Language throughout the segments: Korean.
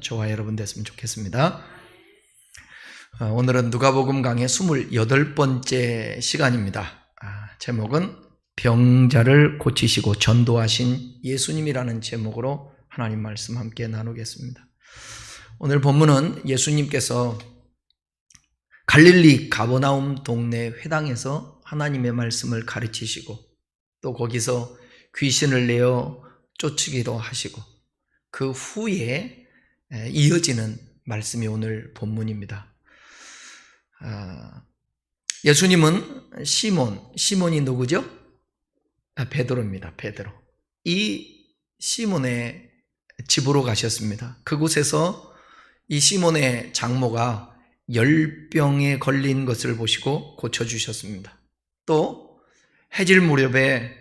저와 여러분 됐으면 좋겠습니다. 오늘은 누가복음 강의 28번째 시간입니다. 제목은 병자를 고치시고 전도하신 예수님이라는 제목으로 하나님 말씀 함께 나누겠습니다. 오늘 본문은 예수님께서 갈릴리 가버나움 동네 회당에서 하나님의 말씀을 가르치시고 또 거기서 귀신을 내어 쫓기도 하시고 그 후에 이어지는 말씀이 오늘 본문입니다. 예수님은 시몬이 누구죠? 베드로입니다. 베드로. 이 시몬의 집으로 가셨습니다. 그곳에서 이 시몬의 장모가 열병에 걸린 것을 보시고 고쳐주셨습니다. 또 해질 무렵에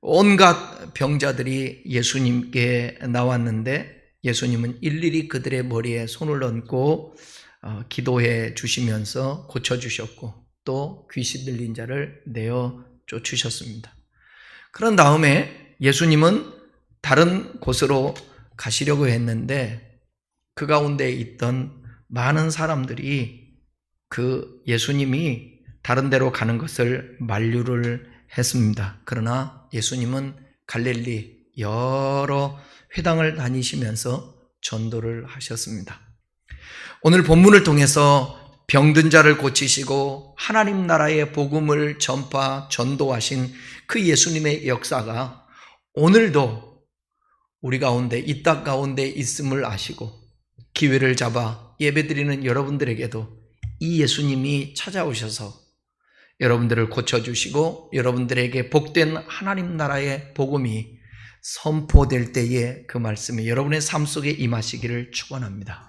온갖 병자들이 예수님께 나왔는데 예수님은 일일이 그들의 머리에 손을 얹고 기도해 주시면서 고쳐주셨고 또 귀신 들린 자를 내어 쫓으셨습니다. 그런 다음에 예수님은 다른 곳으로 가시려고 했는데 그 가운데 있던 많은 사람들이 그 예수님이 다른 데로 가는 것을 만류를 했습니다. 그러나 예수님은 갈릴리 여러 회당을 다니시면서 전도를 하셨습니다. 오늘 본문을 통해서 병든 자를 고치시고 하나님 나라의 복음을 전도하신 그 예수님의 역사가 오늘도 우리 가운데 이 땅 가운데 있음을 아시고 기회를 잡아 예배드리는 여러분들에게도 이 예수님이 찾아오셔서 여러분들을 고쳐주시고 여러분들에게 복된 하나님 나라의 복음이 선포될 때에 그 말씀이 여러분의 삶 속에 임하시기를 축원합니다.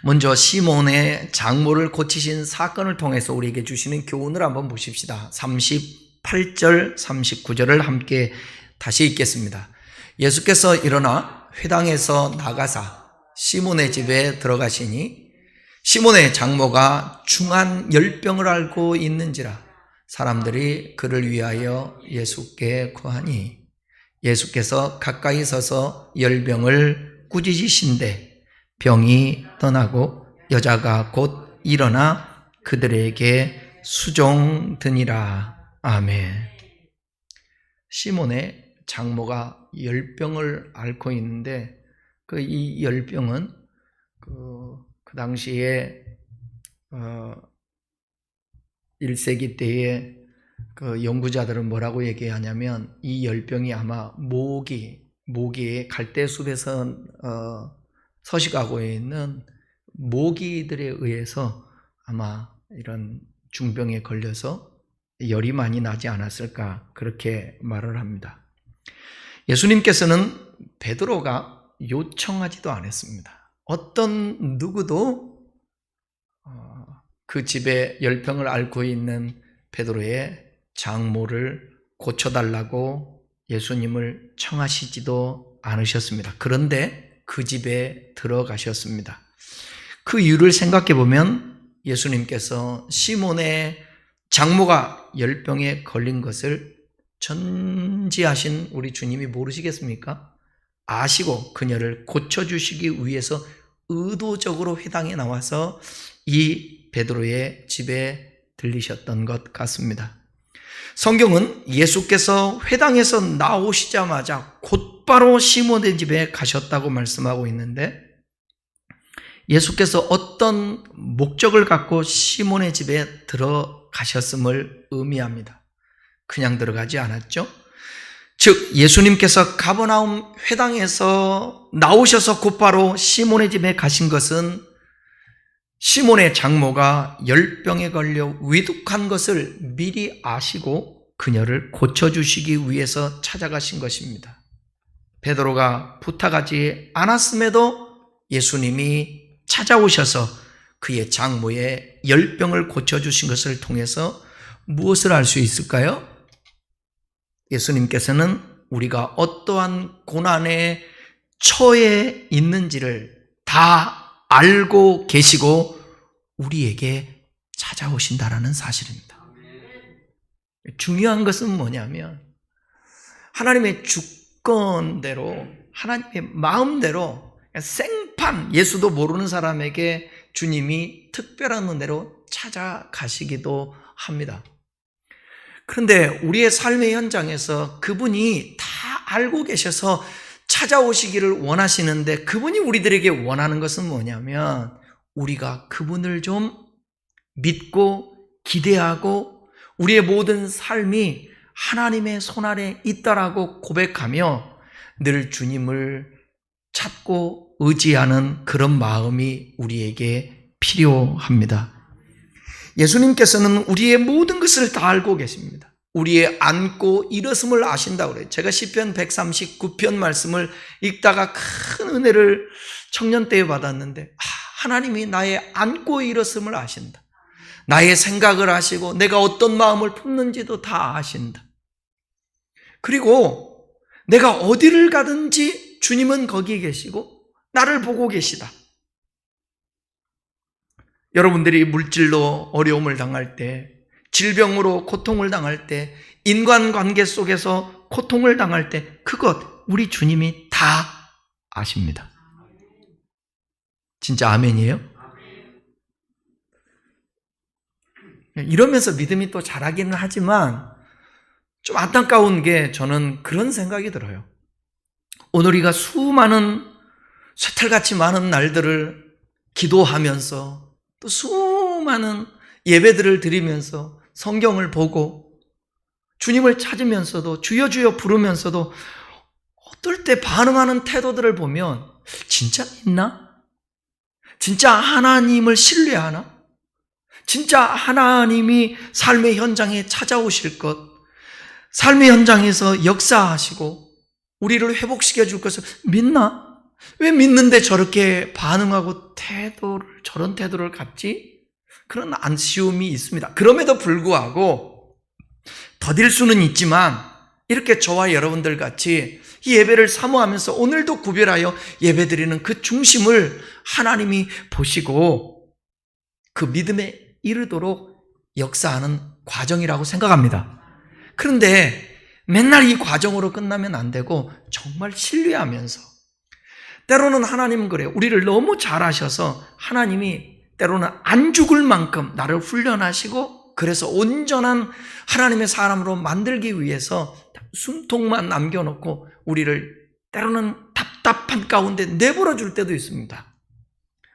먼저 시몬의 장모를 고치신 사건을 통해서 우리에게 주시는 교훈을 한번 보십시다. 38절 39절을 함께 다시 읽겠습니다. 예수께서 일어나 회당에서 나가사 시몬의 집에 들어가시니 시몬의 장모가 중한 열병을 앓고 있는지라 사람들이 그를 위하여 예수께 구하니 예수께서 가까이 서서 열병을 꾸짖으신데 병이 떠나고 여자가 곧 일어나 그들에게 수종드니라. 아멘. 시몬의 장모가 열병을 앓고 있는데 이 열병은 그 당시에 1세기 때에 그 연구자들은 뭐라고 얘기하냐면 이 열병이 아마 모기의 갈대숲에서 서식하고 있는 모기들에 의해서 아마 이런 중병에 걸려서 열이 많이 나지 않았을까 그렇게 말을 합니다. 예수님께서는 베드로가 요청하지도 않았습니다. 어떤 누구도 그 집에 열병을 앓고 있는 베드로의 장모를 고쳐달라고 예수님을 청하시지도 않으셨습니다. 그런데 그 집에 들어가셨습니다. 그 이유를 생각해 보면 예수님께서 시몬의 장모가 열병에 걸린 것을 전지하신 우리 주님이 모르시겠습니까? 아시고 그녀를 고쳐주시기 위해서 의도적으로 회당에 나와서 이 베드로의 집에 들리셨던 것 같습니다. 성경은 예수께서 회당에서 나오시자마자 곧바로 시몬의 집에 가셨다고 말씀하고 있는데 예수께서 어떤 목적을 갖고 시몬의 집에 들어가셨음을 의미합니다. 그냥 들어가지 않았죠? 즉 예수님께서 가버나움 회당에서 나오셔서 곧바로 시몬의 집에 가신 것은 시몬의 장모가 열병에 걸려 위독한 것을 미리 아시고 그녀를 고쳐주시기 위해서 찾아가신 것입니다. 베드로가 부탁하지 않았음에도 예수님이 찾아오셔서 그의 장모의 열병을 고쳐주신 것을 통해서 무엇을 알 수 있을까요? 예수님께서는 우리가 어떠한 고난에 처해 있는지를 다 알고 계시고 우리에게 찾아오신다라는 사실입니다. 중요한 것은 뭐냐면 하나님의 주권대로 하나님의 마음대로 생판 예수도 모르는 사람에게 주님이 특별한 은혜로 찾아가시기도 합니다. 그런데 우리의 삶의 현장에서 그분이 다 알고 계셔서 찾아오시기를 원하시는데, 그분이 우리들에게 원하는 것은 뭐냐면 우리가 그분을 좀 믿고 기대하고 우리의 모든 삶이 하나님의 손 아래 있다라고 고백하며 늘 주님을 찾고 의지하는 그런 마음이 우리에게 필요합니다. 예수님께서는 우리의 모든 것을 다 알고 계십니다. 우리의 앉고 일어섬을 아신다고 그래요. 제가 시편 139편 말씀을 읽다가 큰 은혜를 청년 때에 받았는데, 하나님이 나의 앉고 일어섬을 아신다. 나의 생각을 아시고 내가 어떤 마음을 품는지도 다 아신다. 그리고 내가 어디를 가든지 주님은 거기 계시고 나를 보고 계시다. 여러분들이 물질로 어려움을 당할 때, 질병으로 고통을 당할 때, 인간관계 속에서 고통을 당할 때, 그것 우리 주님이 다 아십니다. 진짜 아멘이에요? 이러면서 믿음이 또 자라기는 하지만 좀 안타까운 게, 저는 그런 생각이 들어요. 오늘 우리가 수많은 쇠틀같이 많은 날들을 기도하면서 또 수많은 예배들을 드리면서 성경을 보고 주님을 찾으면서도 주여 주여 부르면서도 어떨 때 반응하는 태도들을 보면 진짜 믿나? 진짜 하나님을 신뢰하나? 진짜 하나님이 삶의 현장에 찾아오실 것, 삶의 현장에서 역사하시고 우리를 회복시켜 줄 것을 믿나? 왜 믿는데 저렇게 반응하고 저런 태도를 갖지? 그런 안쓰움이 있습니다. 그럼에도 불구하고 더딜 수는 있지만, 이렇게 저와 여러분들 같이 이 예배를 사모하면서 오늘도 구별하여 예배드리는 그 중심을 하나님이 보시고 그 믿음에 이르도록 역사하는 과정이라고 생각합니다. 그런데 맨날 이 과정으로 끝나면 안 되고 정말 신뢰하면서, 때로는 하나님은 그래요. 우리를 너무 잘 아셔서 하나님이 때로는 안 죽을 만큼 나를 훈련하시고, 그래서 온전한 하나님의 사람으로 만들기 위해서 숨통만 남겨놓고 우리를 때로는 답답한 가운데 내버려 줄 때도 있습니다.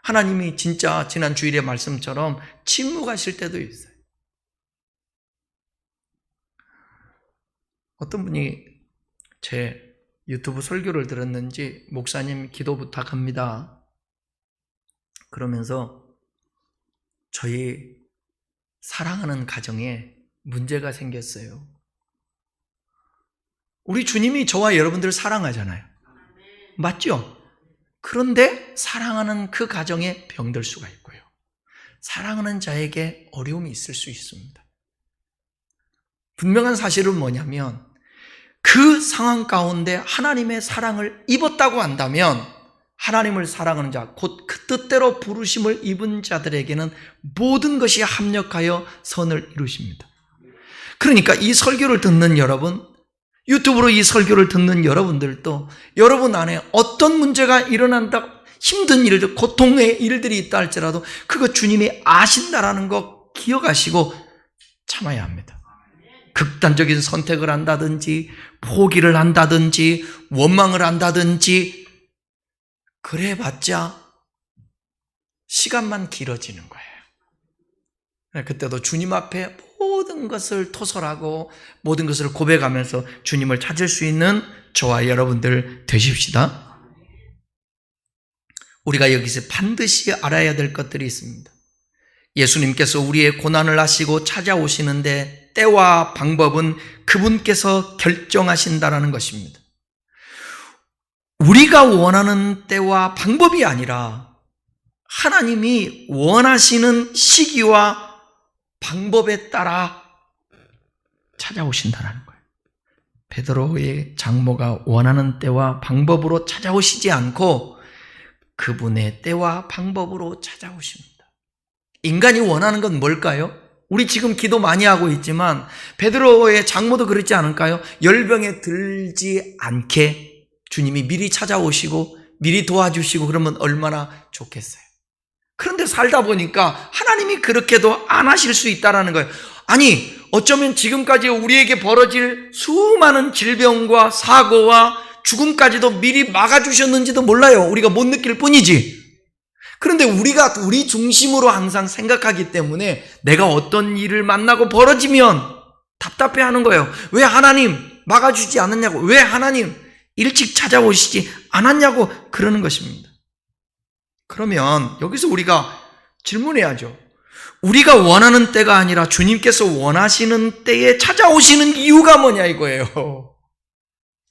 하나님이 진짜 지난 주일의 말씀처럼 침묵하실 때도 있어요. 어떤 분이 제 유튜브 설교를 들었는지, 목사님 기도 부탁합니다. 그러면서 저희 사랑하는 가정에 문제가 생겼어요. 우리 주님이 저와 여러분들을 사랑하잖아요. 맞죠? 그런데 사랑하는 그 가정에 병들 수가 있고요. 사랑하는 자에게 어려움이 있을 수 있습니다. 분명한 사실은 뭐냐면, 그 상황 가운데 하나님의 사랑을 입었다고 한다면, 하나님을 사랑하는 자, 곧 그 뜻대로 부르심을 입은 자들에게는 모든 것이 합력하여 선을 이루십니다. 그러니까 이 설교를 듣는 여러분, 유튜브로 이 설교를 듣는 여러분들도 여러분 안에 어떤 문제가 일어난다, 힘든 일들, 고통의 일들이 있다 할지라도 그거 주님이 아신다라는 거 기억하시고 참아야 합니다. 극단적인 선택을 한다든지 포기를 한다든지 원망을 한다든지 그래봤자 시간만 길어지는 거예요. 그때도 주님 앞에 모든 것을 토설하고 모든 것을 고백하면서 주님을 찾을 수 있는 저와 여러분들 되십시다. 우리가 여기서 반드시 알아야 될 것들이 있습니다. 예수님께서 우리의 고난을 아시고 찾아오시는데 때와 방법은 그분께서 결정하신다라는 것입니다. 우리가 원하는 때와 방법이 아니라 하나님이 원하시는 시기와 방법에 따라 찾아오신다는 거예요. 베드로의 장모가 원하는 때와 방법으로 찾아오시지 않고 그분의 때와 방법으로 찾아오십니다. 인간이 원하는 건 뭘까요? 우리 지금 기도 많이 하고 있지만 베드로의 장모도 그렇지 않을까요? 열병에 들지 않게 주님이 미리 찾아오시고 미리 도와주시고 그러면 얼마나 좋겠어요. 그런데 살다 보니까 하나님이 그렇게도 안 하실 수 있다는 거예요. 아니, 어쩌면 지금까지 우리에게 벌어질 수많은 질병과 사고와 죽음까지도 미리 막아주셨는지도 몰라요. 우리가 못 느낄 뿐이지. 그런데 우리가 우리 중심으로 항상 생각하기 때문에 내가 어떤 일을 만나고 벌어지면 답답해하는 거예요. 왜 하나님 막아주지 않았냐고, 왜 하나님 일찍 찾아오시지 않았냐고 그러는 것입니다. 그러면 여기서 우리가 질문해야죠. 우리가 원하는 때가 아니라 주님께서 원하시는 때에 찾아오시는 이유가 뭐냐 이거예요.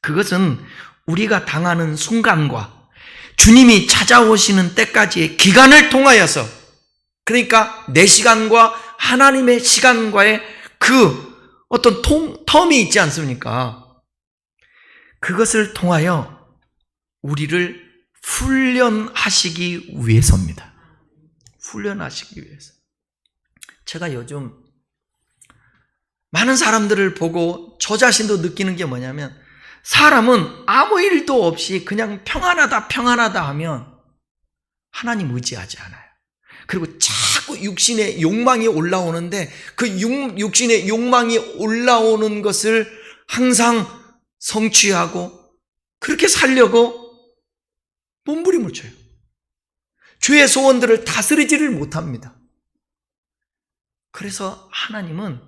그것은 우리가 당하는 순간과 주님이 찾아오시는 때까지의 기간을 통하여서, 그러니까 내 시간과 하나님의 시간과의 그 어떤 텀이 있지 않습니까? 그것을 통하여 우리를 훈련하시기 위해서입니다. 훈련하시기 위해서. 제가 요즘 많은 사람들을 보고 저 자신도 느끼는 게 뭐냐면, 사람은 아무 일도 없이 그냥 평안하다 하면 하나님 의지하지 않아요. 그리고 자꾸 육신의 욕망이 올라오는데 그 육신의 욕망이 올라오는 것을 항상 성취하고 그렇게 살려고 몸부림을 쳐요. 죄의 소원들을 다스리지를 못합니다. 그래서 하나님은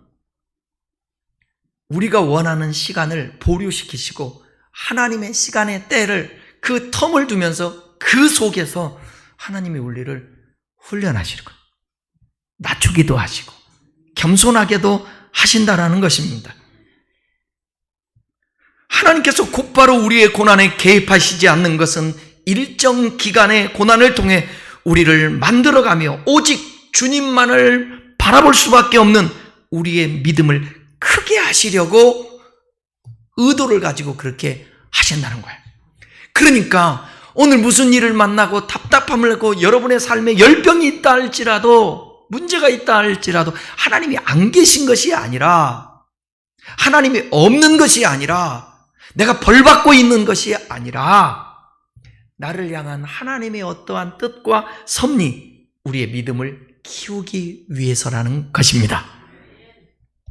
우리가 원하는 시간을 보류시키시고 하나님의 시간의 때를, 그 텀을 두면서 그 속에서 하나님의 우리를 훈련하시는 거예요. 낮추기도 하시고 겸손하게도 하신다라는 것입니다. 하나님께서 곧바로 우리의 고난에 개입하시지 않는 것은 일정 기간의 고난을 통해 우리를 만들어가며 오직 주님만을 바라볼 수밖에 없는 우리의 믿음을 크게 하시려고 의도를 가지고 그렇게 하신다는 거예요. 그러니까 오늘 무슨 일을 만나고 답답함을 하고 여러분의 삶에 열병이 있다 할지라도, 문제가 있다 할지라도 하나님이 안 계신 것이 아니라, 하나님이 없는 것이 아니라, 내가 벌받고 있는 것이 아니라 나를 향한 하나님의 어떠한 뜻과 섭리, 우리의 믿음을 키우기 위해서라는 것입니다.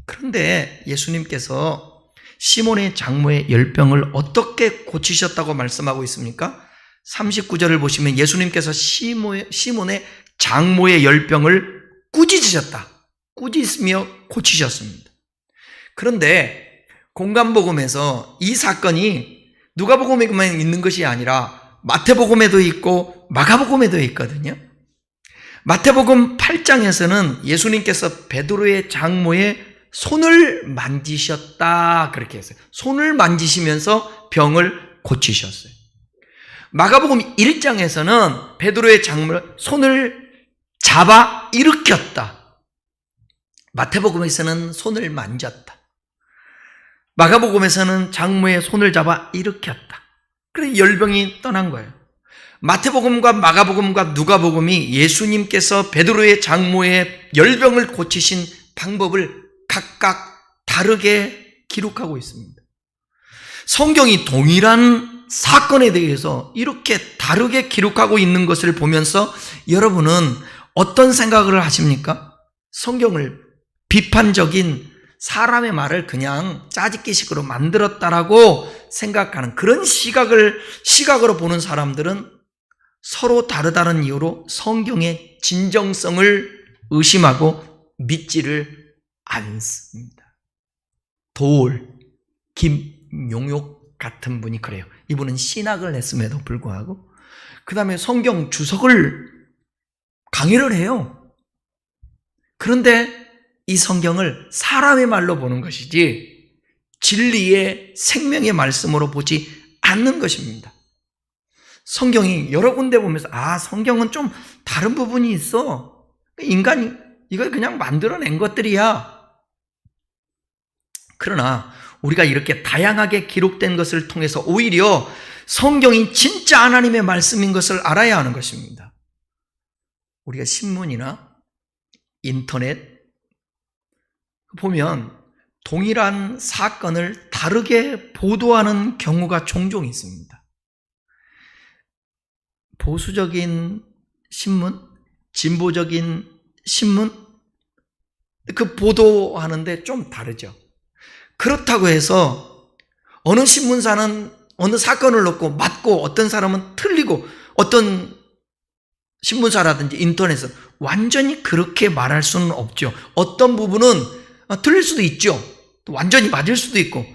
그런데 예수님께서 시몬의 장모의 열병을 어떻게 고치셨다고 말씀하고 있습니까? 39절을 보시면 예수님께서 시몬의 장모의 열병을 꾸짖으셨다. 꾸짖으며 고치셨습니다. 그런데 공간복음에서 이 사건이 누가복음에만 있는 것이 아니라 마태복음에도 있고 마가복음에도 있거든요. 마태복음 8장에서는 예수님께서 베드로의 장모의 손을 만지셨다 그렇게 했어요. 손을 만지시면서 병을 고치셨어요. 마가복음 1장에서는 베드로의 장모의 손을 잡아 일으켰다. 마태복음에서는 손을 만졌다. 마가복음에서는 장모의 손을 잡아 일으켰다. 그래서 열병이 떠난 거예요. 마태복음과 마가복음과 누가복음이 예수님께서 베드로의 장모의 열병을 고치신 방법을 각각 다르게 기록하고 있습니다. 성경이 동일한 사건에 대해서 이렇게 다르게 기록하고 있는 것을 보면서 여러분은 어떤 생각을 하십니까? 성경을 비판적인 사람의 말을 그냥 짜집기식으로 만들었다라고 생각하는 그런 시각으로 보는 사람들은 서로 다르다는 이유로 성경의 진정성을 의심하고 믿지를 않습니다. 도올, 김용옥 같은 분이 그래요. 이분은 신학을 했음에도 불구하고 그 다음에 성경 주석을 강의를 해요. 그런데 이 성경을 사람의 말로 보는 것이지 진리의 생명의 말씀으로 보지 않는 것입니다. 성경이 여러 군데 보면서 성경은 좀 다른 부분이 있어. 인간이 이걸 그냥 만들어낸 것들이야. 그러나 우리가 이렇게 다양하게 기록된 것을 통해서 오히려 성경이 진짜 하나님의 말씀인 것을 알아야 하는 것입니다. 우리가 신문이나 인터넷 보면 동일한 사건을 다르게 보도하는 경우가 종종 있습니다. 보수적인 신문, 진보적인 신문, 그 보도하는데 좀 다르죠. 그렇다고 해서 어느 신문사는 어느 사건을 놓고 맞고 어떤 사람은 틀리고 어떤 신문사라든지 인터넷에서 완전히 그렇게 말할 수는 없죠. 어떤 부분은 틀릴 수도 있죠. 또 완전히 맞을 수도 있고.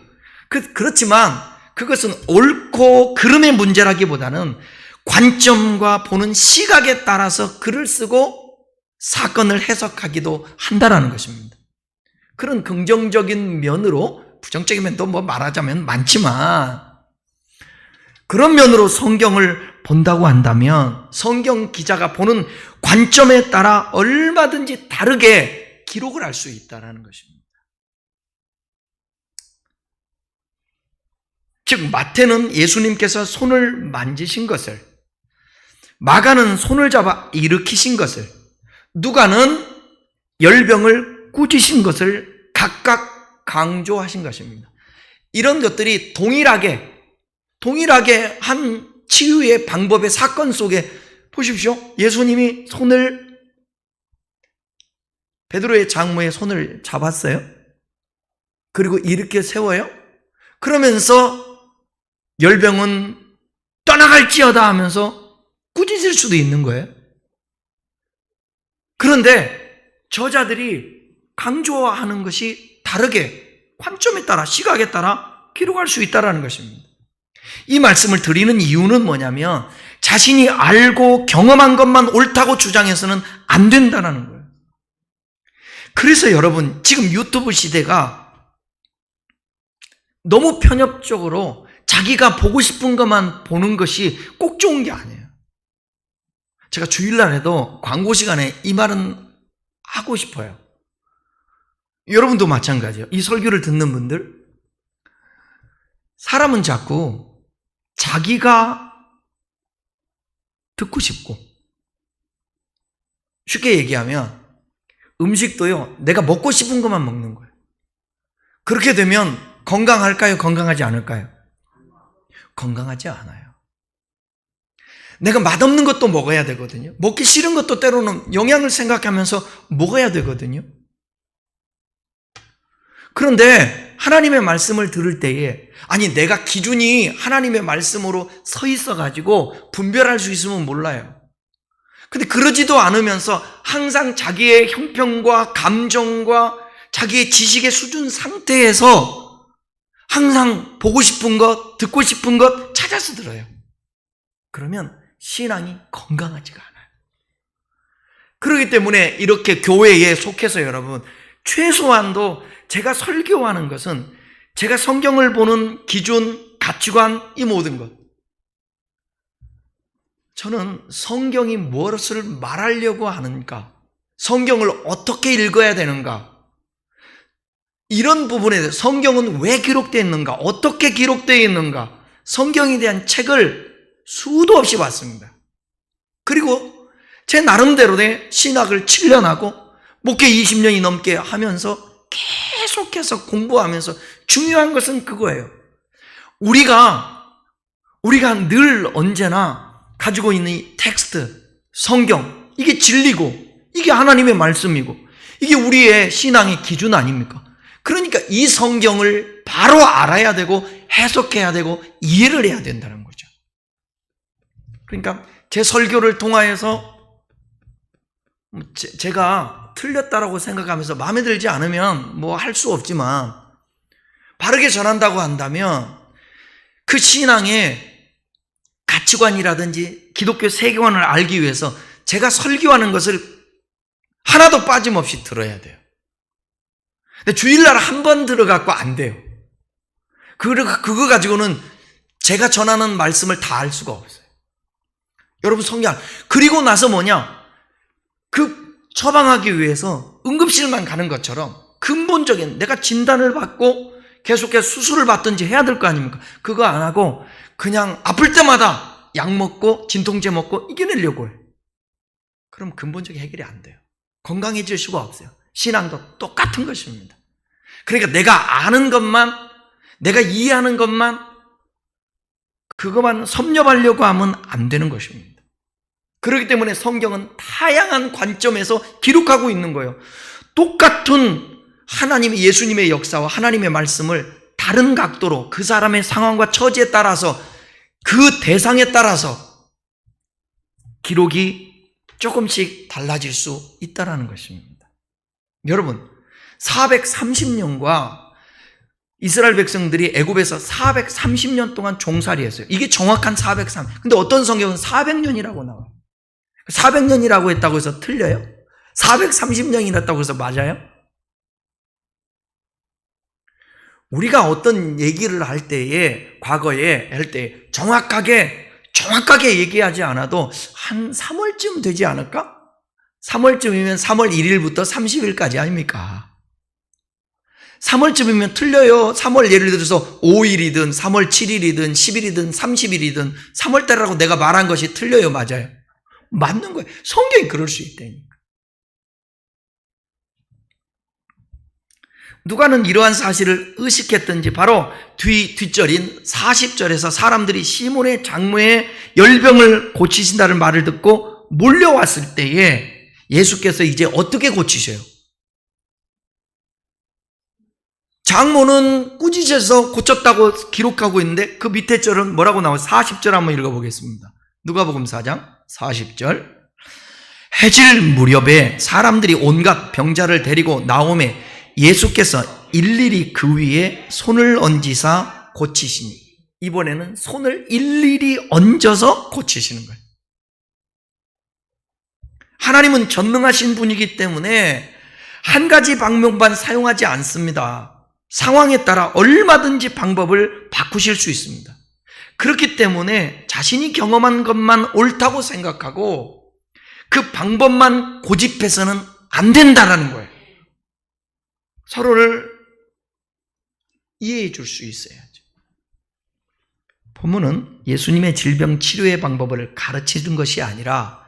그렇지만 그것은 옳고 그름의 문제라기보다는 관점과 보는 시각에 따라서 글을 쓰고 사건을 해석하기도 한다라는 것입니다. 그런 긍정적인 면으로, 부정적인 면도 뭐 말하자면 많지만, 그런 면으로 성경을 본다고 한다면 성경 기자가 보는 관점에 따라 얼마든지 다르게 기록을 할 수 있다는 것입니다. 즉 마태는 예수님께서 손을 만지신 것을, 마가는 손을 잡아 일으키신 것을, 누가는 열병을 꾸짖으신 것을 각각 강조하신 것입니다. 이런 것들이 동일하게 한 치유의 방법의 사건 속에 보십시오. 예수님이 베드로의 장모의 손을 잡았어요. 그리고 이렇게 세워요. 그러면서 열병은 떠나갈지어다 하면서 꾸짖을 수도 있는 거예요. 그런데 저자들이 강조하는 것이 다르게 관점에 따라, 시각에 따라 기록할 수 있다는 것입니다. 이 말씀을 드리는 이유는 뭐냐면 자신이 알고 경험한 것만 옳다고 주장해서는 안 된다는 거예요. 그래서 여러분, 지금 유튜브 시대가 너무 편협적으로 자기가 보고 싶은 것만 보는 것이 꼭 좋은 게 아니에요. 제가 주일날에도 광고 시간에 이 말은 하고 싶어요. 여러분도 마찬가지예요. 이 설교를 듣는 분들, 사람은 자꾸 자기가 듣고 싶고, 쉽게 얘기하면 음식도요, 내가 먹고 싶은 것만 먹는 거예요. 그렇게 되면 건강할까요? 건강하지 않을까요? 건강하지 않아요. 내가 맛없는 것도 먹어야 되거든요. 먹기 싫은 것도 때로는 영양을 생각하면서 먹어야 되거든요. 그런데 하나님의 말씀을 들을 때에, 아니 내가 기준이 하나님의 말씀으로 서 있어가지고 분별할 수 있으면 몰라요. 근데 그러지도 않으면서 항상 자기의 형편과 감정과 자기의 지식의 수준 상태에서 항상 보고 싶은 것, 듣고 싶은 것 찾아서 들어요. 그러면 신앙이 건강하지가 않아요. 그렇기 때문에 이렇게 교회에 속해서 여러분, 최소한도 제가 설교하는 것은 제가 성경을 보는 기준, 가치관, 이 모든 것, 저는 성경이 무엇을 말하려고 하는가, 성경을 어떻게 읽어야 되는가, 이런 부분에 대해서 성경은 왜 기록되어 있는가, 어떻게 기록되어 있는가, 성경에 대한 책을 수도 없이 봤습니다. 그리고 제 나름대로의 신학을 7년 하고 목회 20년이 넘게 하면서 계속해서 공부하면서 중요한 것은 그거예요. 우리가 늘 언제나 가지고 있는 이 텍스트, 성경, 이게 진리고 이게 하나님의 말씀이고 이게 우리의 신앙의 기준 아닙니까? 그러니까 이 성경을 바로 알아야 되고 해석해야 되고 이해를 해야 된다는 거죠. 그러니까 제 설교를 통하여서 제가 틀렸다라고 생각하면서 마음에 들지 않으면 뭐 할 수 없지만, 바르게 전한다고 한다면 그 신앙의 가치관이라든지 기독교 세계관을 알기 위해서 제가 설교하는 것을 하나도 빠짐없이 들어야 돼요. 근데 주일날 한 번 들어갖고 안 돼요. 그거 가지고는 제가 전하는 말씀을 다 알 수가 없어요. 여러분 성경, 그리고 나서 뭐냐? 그 처방하기 위해서 응급실만 가는 것처럼 근본적인, 내가 진단을 받고 계속해서 수술을 받든지 해야 될 거 아닙니까? 그거 안 하고 그냥 아플 때마다 약 먹고 진통제 먹고 이겨내려고 해요. 그럼 근본적인 해결이 안 돼요. 건강해질 수가 없어요. 신앙도 똑같은 것입니다. 그러니까 내가 아는 것만, 내가 이해하는 것만, 그것만 섭렵하려고 하면 안 되는 것입니다. 그렇기 때문에 성경은 다양한 관점에서 기록하고 있는 거예요. 똑같은 하나님의 예수님의 역사와 하나님의 말씀을 다른 각도로 그 사람의 상황과 처지에 따라서 그 대상에 따라서 기록이 조금씩 달라질 수 있다는 것입니다. 여러분, 430년과 이스라엘 백성들이 애굽에서 430년 동안 종살이했어요. 이게 정확한 430. 근데 어떤 성경은 400년이라고 나와요. 400년이라고 했다고 해서 틀려요? 430년이 났다고 해서 맞아요? 우리가 어떤 얘기를 할 때에, 과거에 할 때 정확하게 얘기하지 않아도 한 3월쯤 되지 않을까? 3월쯤이면 3월 1일부터 30일까지 아닙니까? 3월쯤이면 틀려요. 3월 예를 들어서 5일이든 3월 7일이든 10일이든 30일이든 3월달이라고 내가 말한 것이 틀려요. 맞아요. 맞는 거예요. 성경이 그럴 수 있다니까. 누가는 이러한 사실을 의식했던지 바로 뒷절인 40절에서 사람들이 시몬의 장모의 열병을 고치신다는 말을 듣고 몰려왔을 때에 예수께서 이제 어떻게 고치셔요? 장모는 꾸짖어서 고쳤다고 기록하고 있는데 그 밑에 절은 뭐라고 나와요? 40절 한번 읽어보겠습니다. 누가복음 4장 40절. 해질 무렵에 사람들이 온갖 병자를 데리고 나오매 예수께서 일일이 그 위에 손을 얹으사 고치시니, 이번에는 손을 일일이 얹어서 고치시는 거예요. 하나님은 전능하신 분이기 때문에 한 가지 방법만 사용하지 않습니다. 상황에 따라 얼마든지 방법을 바꾸실 수 있습니다. 그렇기 때문에 자신이 경험한 것만 옳다고 생각하고 그 방법만 고집해서는 안 된다는 거예요. 서로를 이해해 줄 수 있어야죠. 본문은 예수님의 질병 치료의 방법을 가르치는 것이 아니라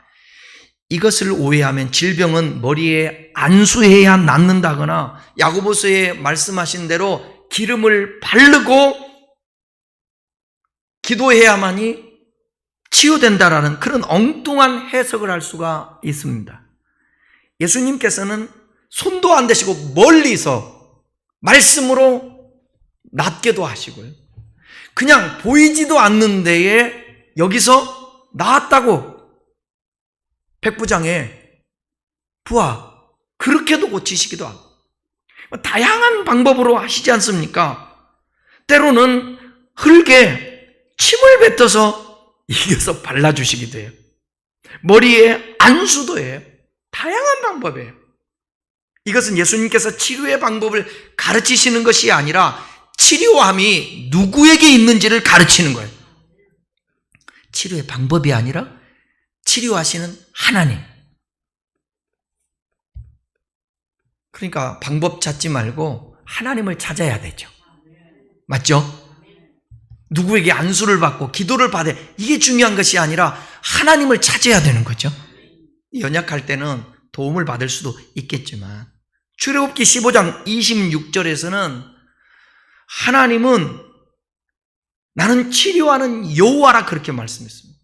이것을 오해하면 질병은 머리에 안수해야 낫는다거나 야고보서에 말씀하신 대로 기름을 바르고 기도해야만이 치유된다라는 그런 엉뚱한 해석을 할 수가 있습니다. 예수님께서는 손도 안 대시고 멀리서 말씀으로 낫게도 하시고요. 그냥 보이지도 않는 데에 여기서 나았다고 백부장의 부하 그렇게도 고치시기도 하고 다양한 방법으로 하시지 않습니까? 때로는 흙에 침을 뱉어서 이겨서 발라주시기도 해요. 머리에 안수도 해요. 다양한 방법이에요. 이것은 예수님께서 치료의 방법을 가르치시는 것이 아니라 치료함이 누구에게 있는지를 가르치는 거예요. 치료의 방법이 아니라 치료하시는 하나님. 그러니까 방법 찾지 말고 하나님을 찾아야 되죠. 맞죠? 누구에게 안수를 받고 기도를 받아, 이게 중요한 것이 아니라 하나님을 찾아야 되는 거죠. 연약할 때는 도움을 받을 수도 있겠지만 출애굽기 15장 26절에서는 하나님은 나는 치료하는 여호와라 그렇게 말씀했습니다.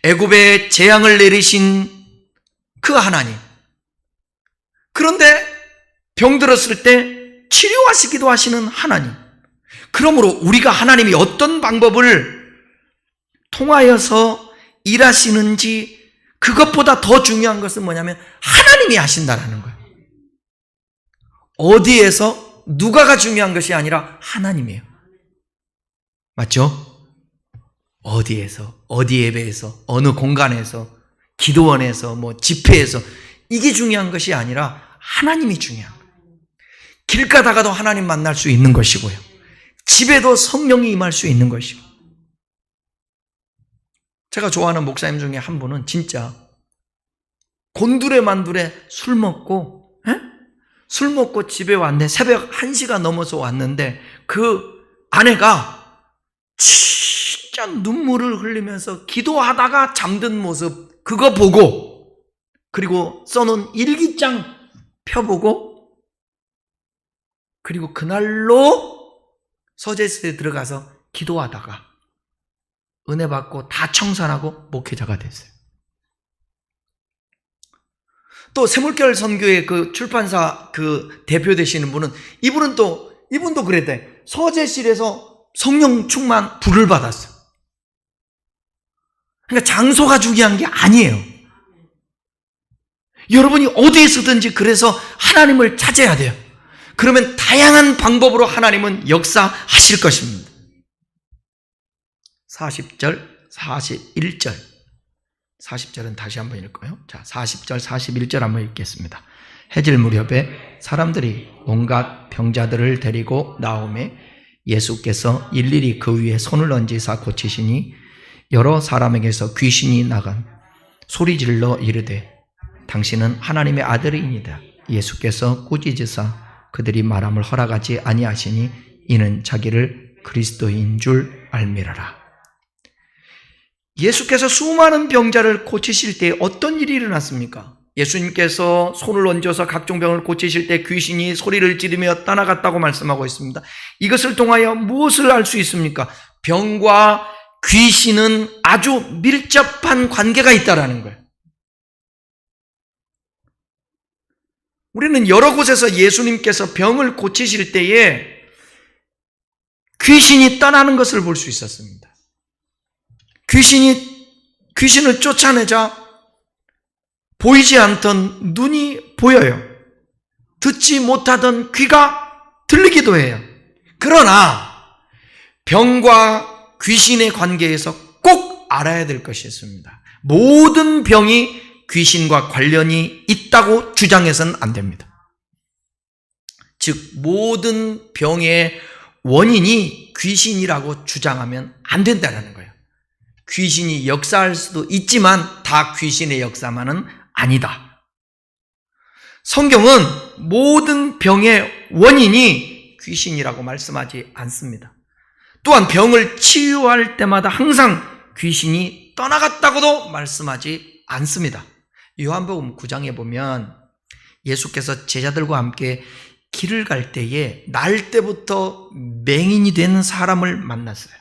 애굽에 재앙을 내리신 그 하나님. 그런데 병들었을 때 치료하시기도 하시는 하나님. 그러므로 우리가 하나님이 어떤 방법을 통하여서 일하시는지 그것보다 더 중요한 것은 뭐냐면 하나님이 하신다라는 거예요. 어디에서 누가가 중요한 것이 아니라 하나님이에요. 맞죠? 어디에서, 어디 예배에서, 어느 공간에서, 기도원에서, 집회에서 이게 중요한 것이 아니라 하나님이 중요한 거예요. 길 가다가도 하나님 만날 수 있는 것이고요. 집에도 성령이 임할 수 있는 것이고. 제가 좋아하는 목사님 중에 한 분은 진짜 곤두레 만두레 술 먹고 집에 왔는데 새벽 1시가 넘어서 왔는데 그 아내가 진짜 눈물을 흘리면서 기도하다가 잠든 모습 그거 보고 그리고 써놓은 일기장 펴보고 그리고 그날로 서재실에 들어가서 기도하다가 은혜 받고 다 청산하고 목회자가 됐어요. 또 샘물결 선교의 그 출판사 그 대표 되시는 분은 이분도 그랬대. 서재실에서 성령 충만 불을 받았어. 그러니까 장소가 중요한 게 아니에요. 여러분이 어디에서든지 그래서 하나님을 찾아야 돼요. 그러면 다양한 방법으로 하나님은 역사하실 것입니다. 40절, 41절. 40절은 다시 한번 읽을까요? 자, 40절, 41절 한번 읽겠습니다. 해질 무렵에 사람들이 온갖 병자들을 데리고 나오매 예수께서 일일이 그 위에 손을 얹으사 고치시니 여러 사람에게서 귀신이 나간 소리질러 이르되 당신은 하나님의 아들이니이다. 예수께서 꾸짖으사 그들이 말함을 허락하지 아니하시니 이는 자기를 그리스도인 줄 알미라라. 예수께서 수많은 병자를 고치실 때 어떤 일이 일어났습니까? 예수님께서 손을 얹어서 각종 병을 고치실 때 귀신이 소리를 지르며 떠나갔다고 말씀하고 있습니다. 이것을 통하여 무엇을 알 수 있습니까? 병과 귀신은 아주 밀접한 관계가 있다는 거예요. 우리는 여러 곳에서 예수님께서 병을 고치실 때에 귀신이 떠나는 것을 볼 수 있었습니다. 귀신을 쫓아내자 보이지 않던 눈이 보여요. 듣지 못하던 귀가 들리기도 해요. 그러나 병과 귀신의 관계에서 꼭 알아야 될 것이 있습니다. 모든 병이 귀신과 관련이 있다고 주장해서는 안 됩니다. 즉 모든 병의 원인이 귀신이라고 주장하면 안 된다는 거예요. 귀신이 역사할 수도 있지만 다 귀신의 역사만은 아니다. 성경은 모든 병의 원인이 귀신이라고 말씀하지 않습니다. 또한 병을 치유할 때마다 항상 귀신이 떠나갔다고도 말씀하지 않습니다. 요한복음 9장에 보면 예수께서 제자들과 함께 길을 갈 때에 날 때부터 맹인이 된 사람을 만났어요.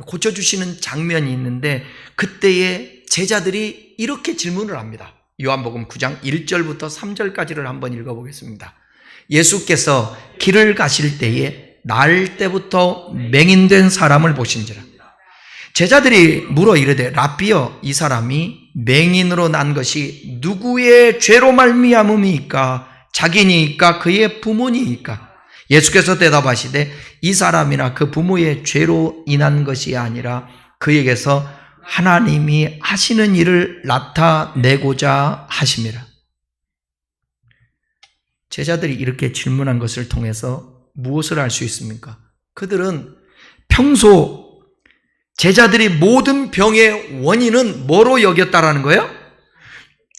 고쳐주시는 장면이 있는데 그때에 제자들이 이렇게 질문을 합니다. 요한복음 9장 1절부터 3절까지를 한번 읽어보겠습니다. 예수께서 길을 가실 때에 날 때부터 맹인된 사람을 보신지라. 제자들이 물어 이르되 라삐여 이 사람이 맹인으로 난 것이 누구의 죄로 말미암음이니까 자기니까 그의 부모니까. 예수께서 대답하시되 이 사람이나 그 부모의 죄로 인한 것이 아니라 그에게서 하나님이 하시는 일을 나타내고자 하심이라. 제자들이 이렇게 질문한 것을 통해서 무엇을 알 수 있습니까? 그들은 평소 제자들이 모든 병의 원인은 뭐로 여겼다라는 거예요?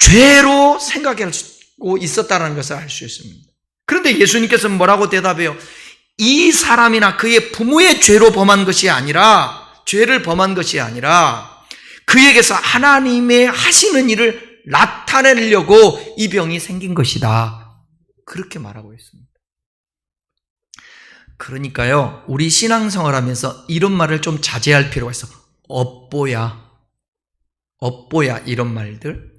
죄로 생각하고 있었다는 것을 알 수 있습니다. 그런데 예수님께서 뭐라고 대답해요? 이 사람이나 그의 부모의 죄로 범한 것이 아니라, 죄를 범한 것이 아니라 그에게서 하나님의 하시는 일을 나타내려고 이 병이 생긴 것이다. 그렇게 말하고 있습니다. 그러니까요, 우리 신앙생활하면서 이런 말을 좀 자제할 필요가 있어. 업보야 이런 말들.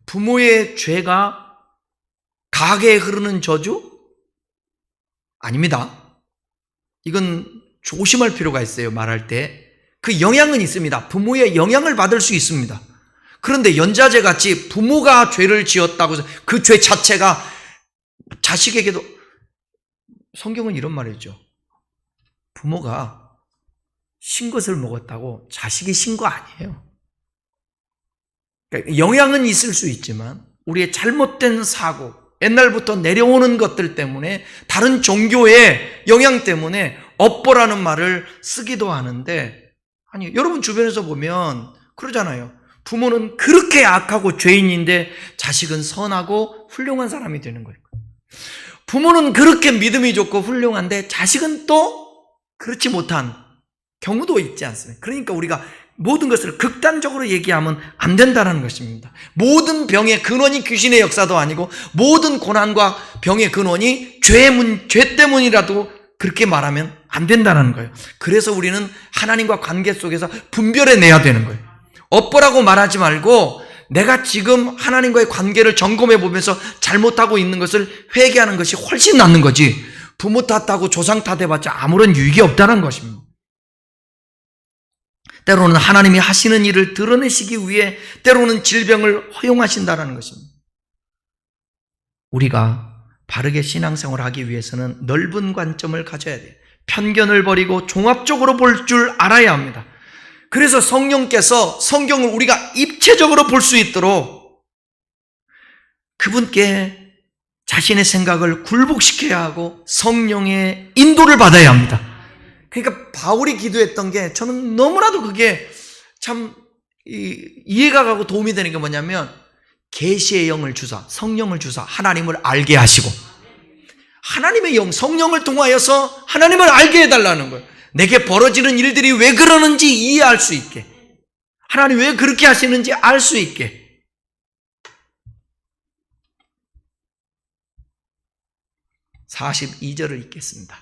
부모의 죄가 가게에 흐르는 저주? 아닙니다. 이건 조심할 필요가 있어요. 말할 때 그 영향은 있습니다. 부모의 영향을 받을 수 있습니다. 그런데 연자제같이 부모가 죄를 지었다고 해서 그 죄 자체가 자식에게도, 성경은 이런 말이죠. 부모가 신 것을 먹었다고 자식이 신 거 아니에요. 그러니까 영향은 있을 수 있지만 우리의 잘못된 사고, 옛날부터 내려오는 것들 때문에, 다른 종교의 영향 때문에 업보라는 말을 쓰기도 하는데, 아니, 여러분 주변에서 보면 그러잖아요. 부모는 그렇게 악하고 죄인인데 자식은 선하고 훌륭한 사람이 되는 거예요. 부모는 그렇게 믿음이 좋고 훌륭한데 자식은 또 그렇지 못한 경우도 있지 않습니까? 그러니까 우리가 모든 것을 극단적으로 얘기하면 안 된다는 것입니다. 모든 병의 근원이 귀신의 역사도 아니고 모든 고난과 병의 근원이 죄 때문이라도 그렇게 말하면 안 된다는 거예요. 그래서 우리는 하나님과 관계 속에서 분별해내야 되는 거예요. 업보라고 말하지 말고 내가 지금 하나님과의 관계를 점검해 보면서 잘못하고 있는 것을 회개하는 것이 훨씬 낫는 거지, 부모 탓하고 조상 탓해봤자 아무런 유익이 없다는 것입니다. 때로는 하나님이 하시는 일을 드러내시기 위해 때로는 질병을 허용하신다는 것입니다. 우리가 바르게 신앙생활을 하기 위해서는 넓은 관점을 가져야 돼요. 편견을 버리고 종합적으로 볼 줄 알아야 합니다. 그래서 성령께서 성경을 우리가 입체적으로 볼 수 있도록 그분께 자신의 생각을 굴복시켜야 하고 성령의 인도를 받아야 합니다. 그러니까 바울이 기도했던 게 저는 너무나도 그게 참 이해가 가고 도움이 되는 게 뭐냐면, 계시의 영을 주사, 성령을 주사 하나님을 알게 하시고, 하나님의 영, 성령을 통하여서 하나님을 알게 해달라는 거예요. 내게 벌어지는 일들이 왜 그러는지 이해할 수 있게, 하나님 왜 그렇게 하시는지 알 수 있게. (42절을) 읽겠습니다.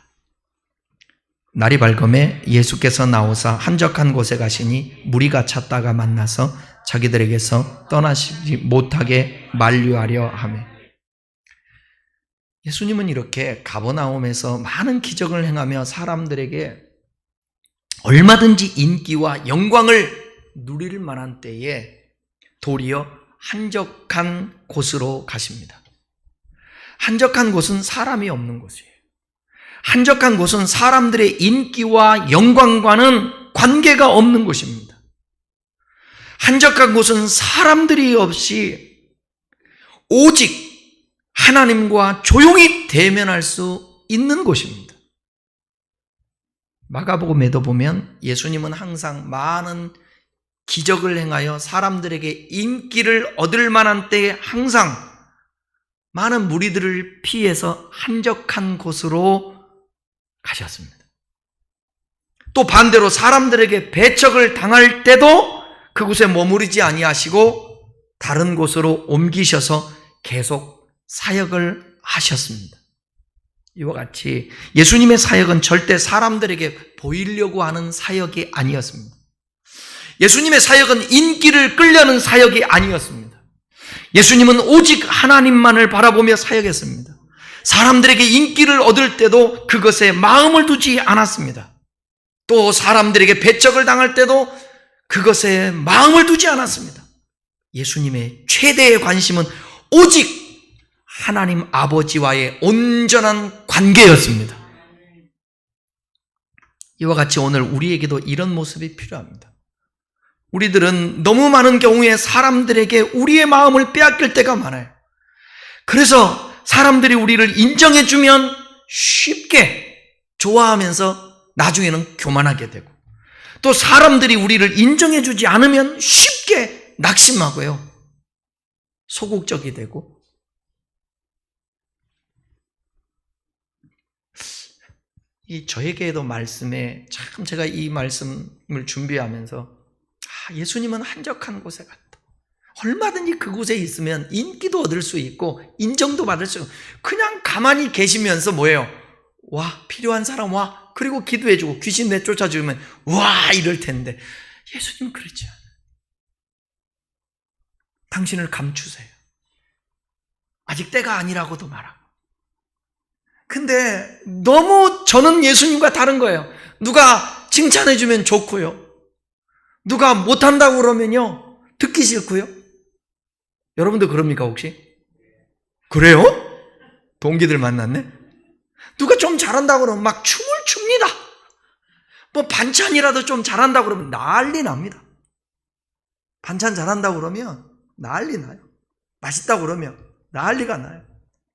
날이 밝음에 예수께서 나오사 한적한 곳에 가시니 무리가 찾다가 만나서 자기들에게서 떠나시지 못하게 만류하려 하매. 예수님은 이렇게 가버나움에서 많은 기적을 행하며 사람들에게 얼마든지 인기와 영광을 누릴 만한 때에 도리어 한적한 곳으로 가십니다. 한적한 곳은 사람이 없는 곳이에요. 한적한 곳은 사람들의 인기와 영광과는 관계가 없는 곳입니다. 한적한 곳은 사람들이 없이 오직 하나님과 조용히 대면할 수 있는 곳입니다. 마가복음에도 보면 예수님은 항상 많은 기적을 행하여 사람들에게 인기를 얻을 만한 때에 항상 많은 무리들을 피해서 한적한 곳으로 가셨습니다. 또 반대로 사람들에게 배척을 당할 때도 그곳에 머무르지 아니하시고 다른 곳으로 옮기셔서 계속 사역을 하셨습니다. 이와 같이 예수님의 사역은 절대 사람들에게 보이려고 하는 사역이 아니었습니다. 예수님의 사역은 인기를 끌려는 사역이 아니었습니다. 예수님은 오직 하나님만을 바라보며 사역했습니다. 사람들에게 인기를 얻을 때도 그것에 마음을 두지 않았습니다. 또 사람들에게 배척을 당할 때도 그것에 마음을 두지 않았습니다. 예수님의 최대의 관심은 오직 하나님 아버지와의 온전한 관계였습니다. 이와 같이 오늘 우리에게도 이런 모습이 필요합니다. 우리들은 너무 많은 경우에 사람들에게 우리의 마음을 빼앗길 때가 많아요. 그래서 사람들이 우리를 인정해주면 쉽게 좋아하면서 나중에는 교만하게 되고, 또 사람들이 우리를 인정해주지 않으면 쉽게 낙심하고요, 소극적이 되고. 저에게도 말씀에 참 제가 이 말씀을 준비하면서 예수님은 한적한 곳에 갔다. 얼마든지 그곳에 있으면 인기도 얻을 수 있고 인정도 받을 수 있고, 그냥 가만히 계시면서 뭐예요? 와, 필요한 사람 와, 그리고 기도해주고 귀신 내쫓아주면 와 이럴 텐데, 예수님은 그렇지 않아요. 당신을 감추세요. 아직 때가 아니라고도 말하고. 근데 너무 저는 예수님과 다른 거예요. 누가 칭찬해주면 좋고요, 누가 못한다고 그러면요 듣기 싫고요. 여러분도 그럽니까 혹시? 그래요? 동기들 만났네? 누가 좀 잘한다고 그러면 막 춤을 춥니다. 뭐 반찬이라도 좀 잘한다고 그러면 난리 납니다. 반찬 잘한다고 그러면 난리 나요. 맛있다고 그러면 난리가 나요.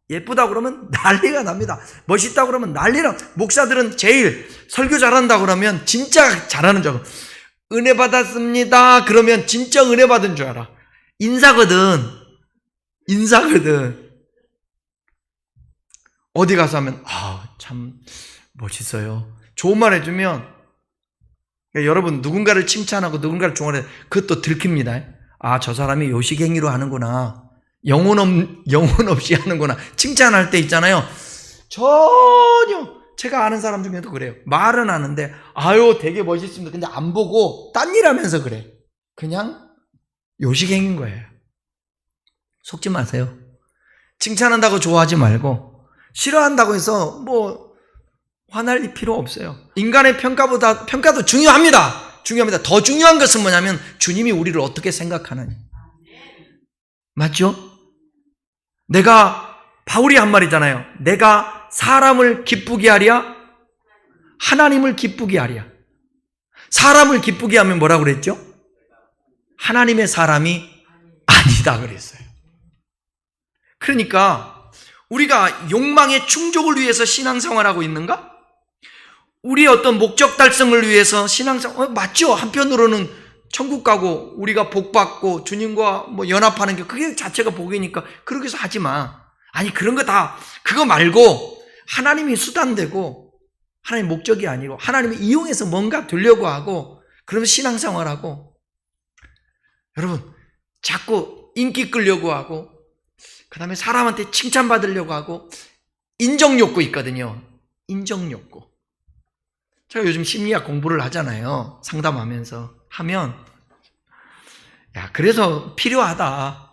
예쁘다고 그러면 난리가 납니다. 멋있다고 그러면 난리나. 목사들은 제일 설교 잘한다고 그러면 진짜 잘하는 줄 알고, 은혜 받았습니다 그러면 진짜 은혜 받은 줄 알아. 인사거든. 어디 가서 하면 참 멋있어요, 좋은 말 해주면, 여러분 누군가를 칭찬하고 누군가를 좋아해, 그것도 들킵니다. 저 사람이 요식행위로 하는구나, 영혼 없이 하는구나. 칭찬할 때 있잖아요, 전혀. 제가 아는 사람 중에도 그래요. 말은 하는데 되게 멋있습니다, 근데 안 보고 딴 일 하면서 그래. 그냥 요식행위인 거예요. 속지 마세요. 칭찬한다고 좋아하지 말고 싫어한다고 해서 화날 필요 없어요. 인간의 평가도 중요합니다. 더 중요한 것은 뭐냐면 주님이 우리를 어떻게 생각하느냐. 맞죠? 바울이 한 말이잖아요. 내가 사람을 기쁘게 하랴, 하나님을 기쁘게 하랴. 사람을 기쁘게 하면 뭐라고 그랬죠? 하나님의 사람이 아니다 그랬어요. 그러니까 우리가 욕망의 충족을 위해서 신앙생활하고 있는가? 우리의 어떤 목적 달성을 위해서 신앙생활, 맞죠? 한편으로는 천국 가고 우리가 복 받고 주님과 연합하는 게 그게 자체가 복이니까 그렇게 해서 하지 마. 아니 그런 거 그거 말고 하나님이 수단되고 하나님 목적이 아니고 하나님을 이용해서 뭔가 되려고 하고 그러면 신앙생활하고 여러분 자꾸 인기 끌려고 하고 그 다음에 사람한테 칭찬받으려고 하고 인정욕구 있거든요. 인정욕구. 제가 요즘 심리학 공부를 하잖아요. 상담하면서 하면 그래서 필요하다.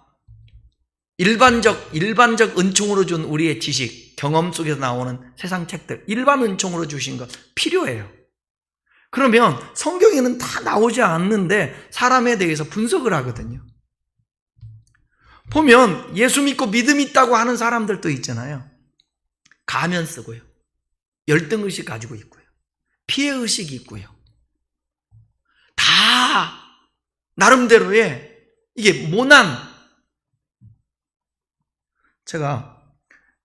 일반적 은총으로 준 우리의 지식, 경험 속에서 나오는 세상 책들, 일반 은총으로 주신 것 필요해요. 그러면 성경에는 다 나오지 않는데 사람에 대해서 분석을 하거든요. 보면 예수 믿고 믿음 있다고 하는 사람들도 있잖아요. 가면 쓰고요. 열등의식 가지고 있고요. 피해의식이 있고요. 다 나름대로의 이게 모난. 제가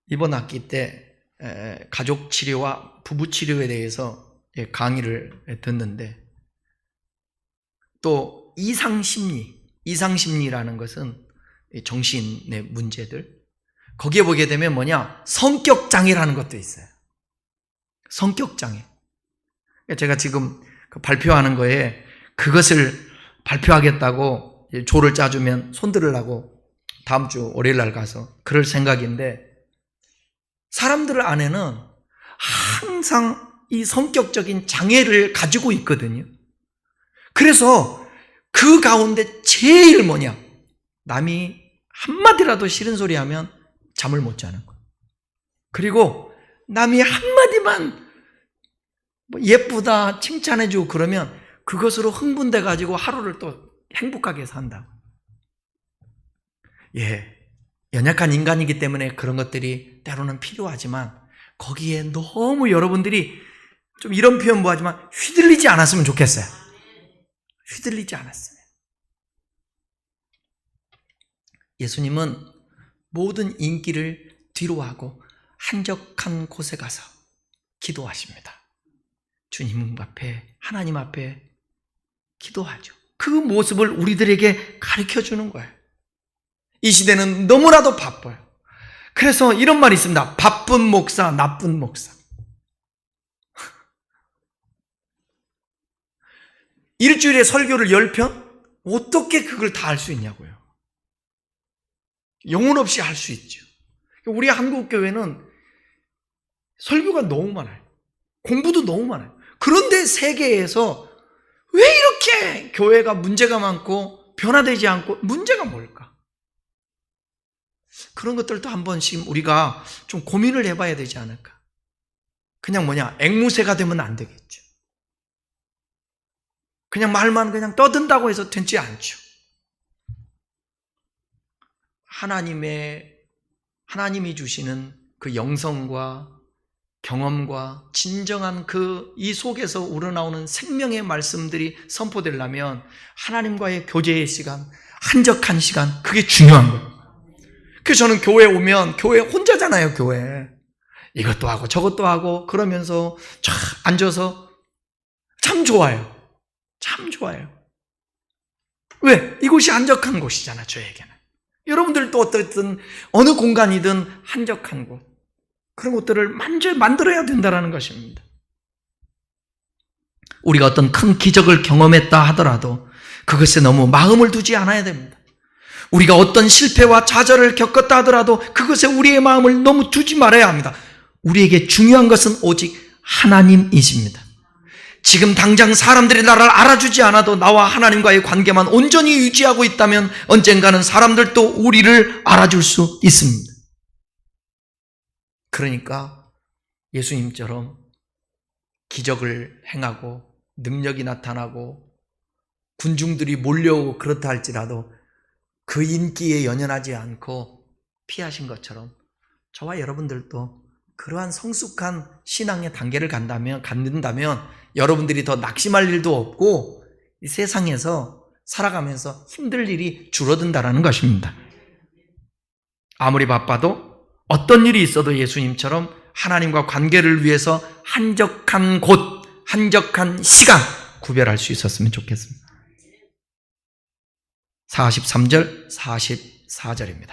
이번 학기 때 가족 치료와 부부 치료에 대해서 강의를 듣는데 또 이상심리라는 것은 정신의 문제들 거기에 보게 되면 성격장애라는 것도 있어요. 성격장애. 제가 지금 발표하는 거에 그것을 발표하겠다고 조를 짜주면 손들으려고 다음 주 월요일 날 가서 그럴 생각인데 사람들 안에는 항상 이 성격적인 장애를 가지고 있거든요. 그래서 그 가운데 제일 남이 한마디라도 싫은 소리 하면 잠을 못 자는 거예요. 그리고 남이 한마디만 예쁘다 칭찬해주고 그러면 그것으로 흥분돼가지고 하루를 또 행복하게 산다. 연약한 인간이기 때문에 그런 것들이 때로는 필요하지만 거기에 너무 여러분들이 좀 이런 표현 하지만 휘둘리지 않았으면 좋겠어요. 휘둘리지 않았으면. 예수님은 모든 인기를 뒤로하고 한적한 곳에 가서 기도하십니다. 주님 앞에, 하나님 앞에 기도하죠. 그 모습을 우리들에게 가르쳐주는 거예요. 이 시대는 너무나도 바빠요. 그래서 이런 말이 있습니다. 바쁜 목사, 나쁜 목사. 일주일에 설교를 10편? 어떻게 그걸 다 할 수 있냐고요. 영혼 없이 할 수 있죠. 우리 한국교회는 설교가 너무 많아요. 공부도 너무 많아요. 그런데 세계에서 왜 이렇게 교회가 문제가 많고 변화되지 않고 문제가 뭘까? 그런 것들도 한 번씩 우리가 좀 고민을 해봐야 되지 않을까? 그냥 앵무새가 되면 안 되겠죠. 그냥 말만 그냥 떠든다고 해서 되지 않죠. 하나님이 주시는 그 영성과 경험과 진정한 이 속에서 우러나오는 생명의 말씀들이 선포되려면 하나님과의 교제의 시간, 한적한 시간, 그게 중요한 거예요. 그래서 저는 교회 오면 교회 혼자잖아요, 교회. 이것도 하고 저것도 하고 그러면서 쫙 앉아서 참 좋아요. 참 좋아요. 왜? 이곳이 한적한 곳이잖아, 저에게는. 여러분들도 어떻든 어느 공간이든 한적한 곳. 그런 것들을 만들어야 된다는 것입니다. 우리가 어떤 큰 기적을 경험했다 하더라도 그것에 너무 마음을 두지 않아야 됩니다. 우리가 어떤 실패와 좌절을 겪었다 하더라도 그것에 우리의 마음을 너무 두지 말아야 합니다. 우리에게 중요한 것은 오직 하나님이십니다. 지금 당장 사람들이 나를 알아주지 않아도 나와 하나님과의 관계만 온전히 유지하고 있다면 언젠가는 사람들도 우리를 알아줄 수 있습니다. 그러니까 예수님처럼 기적을 행하고 능력이 나타나고 군중들이 몰려오고 그렇다 할지라도 그 인기에 연연하지 않고 피하신 것처럼 저와 여러분들도 그러한 성숙한 신앙의 단계를 갖는다면 여러분들이 더 낙심할 일도 없고 이 세상에서 살아가면서 힘들 일이 줄어든다는 것입니다. 아무리 바빠도 어떤 일이 있어도 예수님처럼 하나님과 관계를 위해서 한적한 곳, 한적한 시간 구별할 수 있었으면 좋겠습니다. 43절, 44절입니다.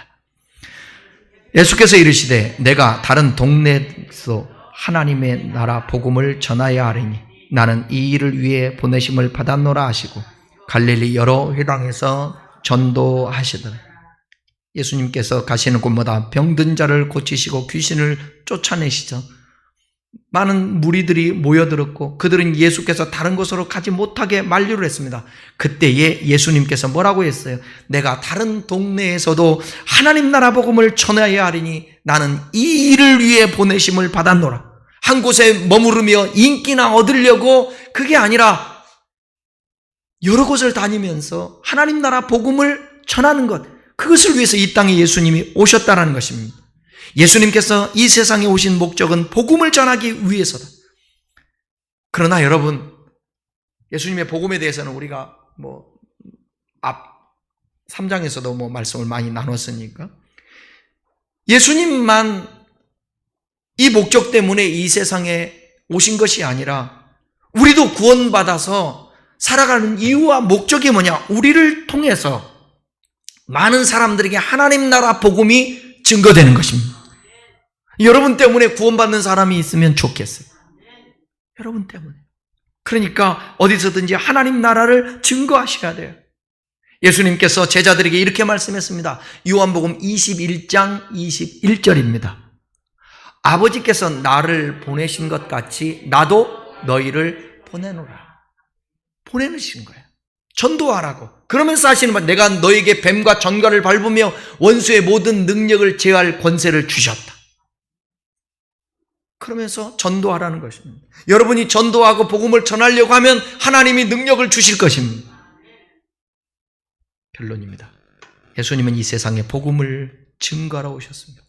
예수께서 이르시되 내가 다른 동네에서 하나님의 나라 복음을 전하여야 하리니 나는 이 일을 위해 보내심을 받았노라 하시고 갈릴리 여러 회당에서 전도하시더라. 예수님께서 가시는 곳마다 병든 자를 고치시고 귀신을 쫓아내시죠. 많은 무리들이 모여들었고 그들은 예수께서 다른 곳으로 가지 못하게 만류를 했습니다. 그때에 예수님께서 뭐라고 했어요? 내가 다른 동네에서도 하나님 나라 복음을 전해야 하리니 나는 이 일을 위해 보내심을 받았노라. 한 곳에 머무르며 인기나 얻으려고 그게 아니라 여러 곳을 다니면서 하나님 나라 복음을 전하는 것, 그것을 위해서 이 땅에 예수님이 오셨다는 것입니다. 예수님께서 이 세상에 오신 목적은 복음을 전하기 위해서다. 그러나 여러분, 예수님의 복음에 대해서는 우리가 앞 3장에서도 말씀을 많이 나눴으니까 예수님만 이 목적 때문에 이 세상에 오신 것이 아니라 우리도 구원받아서 살아가는 이유와 목적이 뭐냐? 우리를 통해서 많은 사람들에게 하나님 나라 복음이 증거되는 것입니다. 여러분 때문에 구원받는 사람이 있으면 좋겠어요. 여러분 때문에. 그러니까 어디서든지 하나님 나라를 증거하셔야 돼요. 예수님께서 제자들에게 이렇게 말씀했습니다. 요한복음 21장 21절입니다. 아버지께서 나를 보내신 것 같이 나도 너희를 보내노라. 보내주신 거예요. 전도하라고. 그러면서 하시는 말, 내가 너에게 뱀과 전갈을 밟으며 원수의 모든 능력을 제할 권세를 주셨다. 그러면서 전도하라는 것입니다. 여러분이 전도하고 복음을 전하려고 하면 하나님이 능력을 주실 것입니다. 결론입니다. 예수님은 이 세상에 복음을 증거하러 오셨습니다.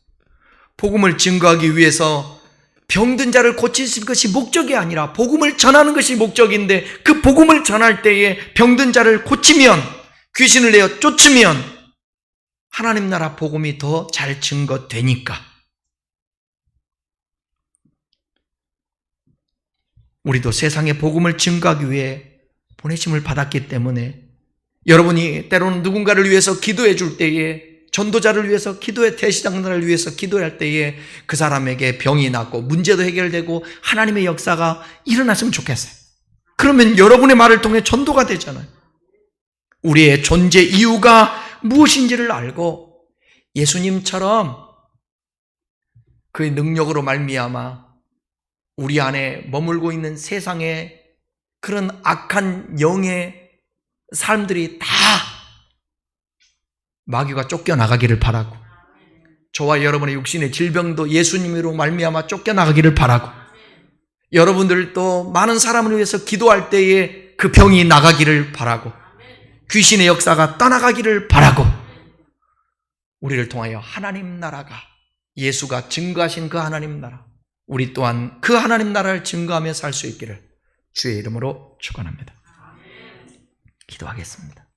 복음을 증거하기 위해서 병든 자를 고치신 것이 목적이 아니라 복음을 전하는 것이 목적인데 그 복음을 전할 때에 병든 자를 고치면, 귀신을 내어 쫓으면 하나님 나라 복음이 더 잘 증거되니까 우리도 세상에 복음을 증거하기 위해 보내심을 받았기 때문에 여러분이 때로는 누군가를 위해서 기도해 줄 때에, 전도자를 위해서 기도해, 대시장들을 위해서 기도할 때에 그 사람에게 병이 낫고 문제도 해결되고 하나님의 역사가 일어났으면 좋겠어요. 그러면 여러분의 말을 통해 전도가 되잖아요. 우리의 존재 이유가 무엇인지를 알고 예수님처럼 그의 능력으로 말미암아 우리 안에 머물고 있는 세상의 그런 악한 영의 사람들이 다 마귀가 쫓겨나가기를 바라고, 저와 여러분의 육신의 질병도 예수님으로 말미암아 쫓겨나가기를 바라고, 여러분들도 많은 사람을 위해서 기도할 때에 그 병이 나가기를 바라고, 귀신의 역사가 떠나가기를 바라고, 우리를 통하여 하나님 나라가, 예수가 증거하신 그 하나님 나라, 우리 또한 그 하나님 나라를 증거하며 살 수 있기를 주의 이름으로 축원합니다. 기도하겠습니다.